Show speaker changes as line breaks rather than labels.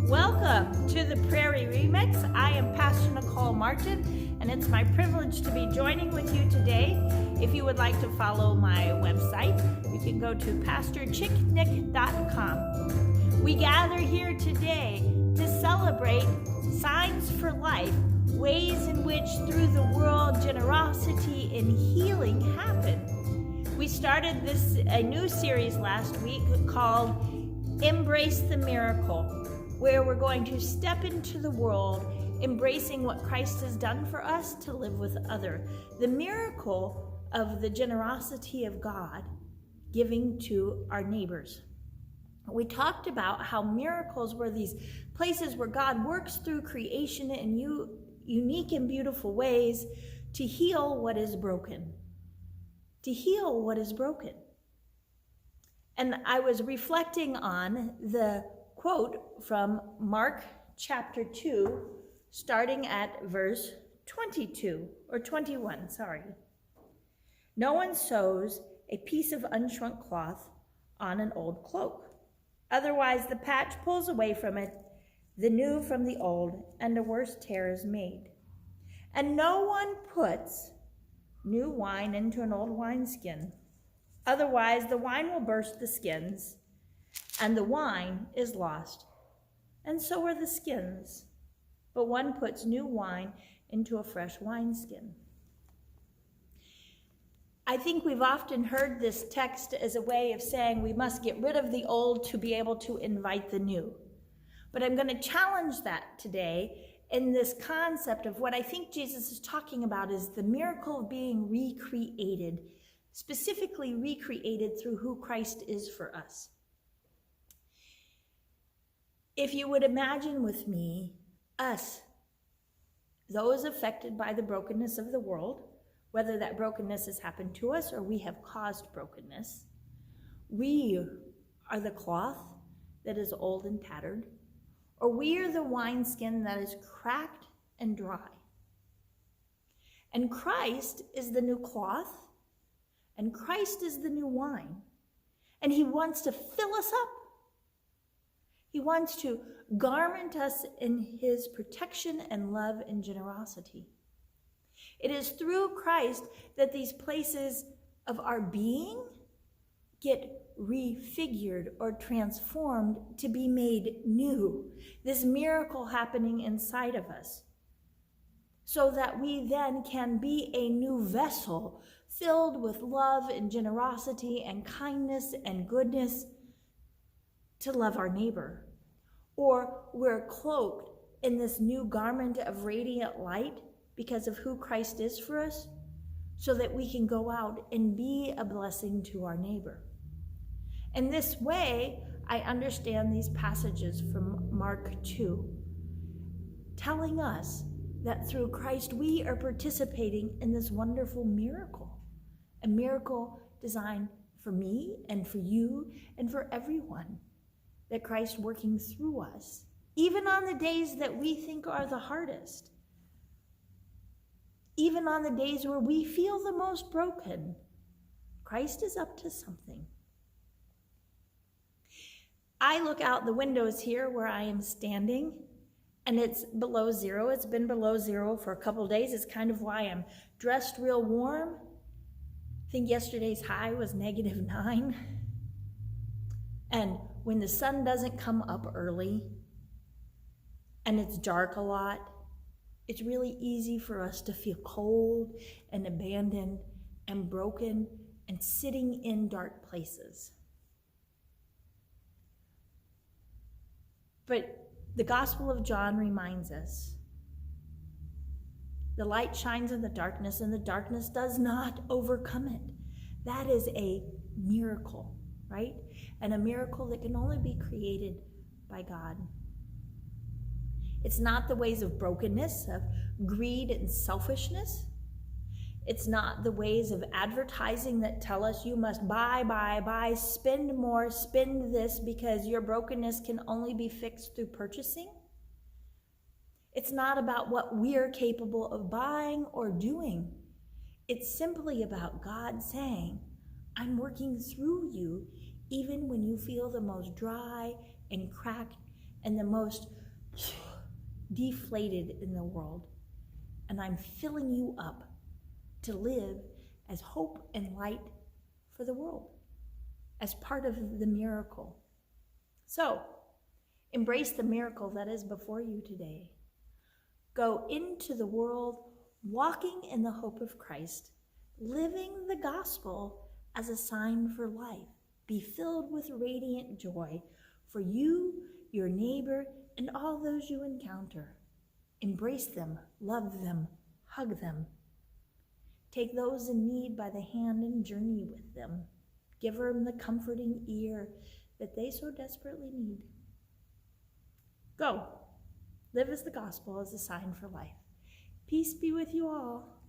Welcome to the Prairie Remix. I am Pastor Nicole Martin, and it's my privilege to be joining with you today. If you would like to follow my website, you can go to pastorchicknick.com. We gather here today to celebrate Signs for Life, ways in which through the world generosity and healing happen. We started a new series last week called Embrace the Miracle, where we're going to step into the world, embracing what Christ has done for us to live with others. The miracle of the generosity of God giving to our neighbors. We talked about how miracles were these places where God works through creation in unique and beautiful ways to heal what is broken. To heal what is broken. And I was reflecting on the quote from Mark chapter 2, starting at verse 22, or 21, sorry. No one sews a piece of unshrunk cloth on an old cloak. Otherwise, the patch pulls away from it, the new from the old, and a worse tear is made. And no one puts new wine into an old wineskin. Otherwise, the wine will burst the skins, and the wine is lost, and so are the skins. But one puts new wine into a fresh wineskin. I think we've often heard this text as a way of saying we must get rid of the old to be able to invite the new. But I'm going to challenge that today in this concept of what I think Jesus is talking about is the miracle of being recreated, specifically recreated through who Christ is for us. If you would imagine with me, us, those affected by the brokenness of the world, whether that brokenness has happened to us or we have caused brokenness, we are the cloth that is old and tattered, or we are the wineskin that is cracked and dry. And Christ is the new cloth, and Christ is the new wine, and he wants to fill us up. He wants to garment us in his protection and love and generosity. It is through Christ that these places of our being get refigured or transformed to be made new. This miracle happening inside of us, so that we then can be a new vessel filled with love and generosity and kindness and goodness to love our neighbor. Or we're cloaked in this new garment of radiant light because of who Christ is for us, so that we can go out and be a blessing to our neighbor. In this way, I understand these passages from Mark 2, telling us that through Christ we are participating in this wonderful miracle, a miracle designed for me and for you and for everyone, that Christ working through us, even on the days that we think are the hardest, even on the days where we feel the most broken, Christ is up to something. I look out the windows here where I am standing, and it's below zero. It's been below zero for a couple days. It's kind of why I'm dressed real warm. I think yesterday's high was -9. And when the sun doesn't come up early and it's dark a lot, it's really easy for us to feel cold and abandoned and broken and sitting in dark places. But the Gospel of John reminds us, the light shines in the darkness and the darkness does not overcome it. That is a miracle, right? And a miracle that can only be created by God. It's not the ways of brokenness, of greed and selfishness. It's not the ways of advertising that tell us you must buy, spend more, spend this, because your brokenness can only be fixed through purchasing. It's not about what we're capable of buying or doing. It's simply about God saying, I'm working through you even when you feel the most dry and cracked and the most deflated in the world. And I'm filling you up to live as hope and light for the world, as part of the miracle. So, embrace the miracle that is before you today. Go into the world walking in the hope of Christ, living the gospel as a sign for life. Be filled with radiant joy for you, your neighbor, and all those you encounter. Embrace them, love them, hug them. Take those in need by the hand and journey with them. Give them the comforting ear that they so desperately need. Go, live as the gospel as a sign for life. Peace be with you all.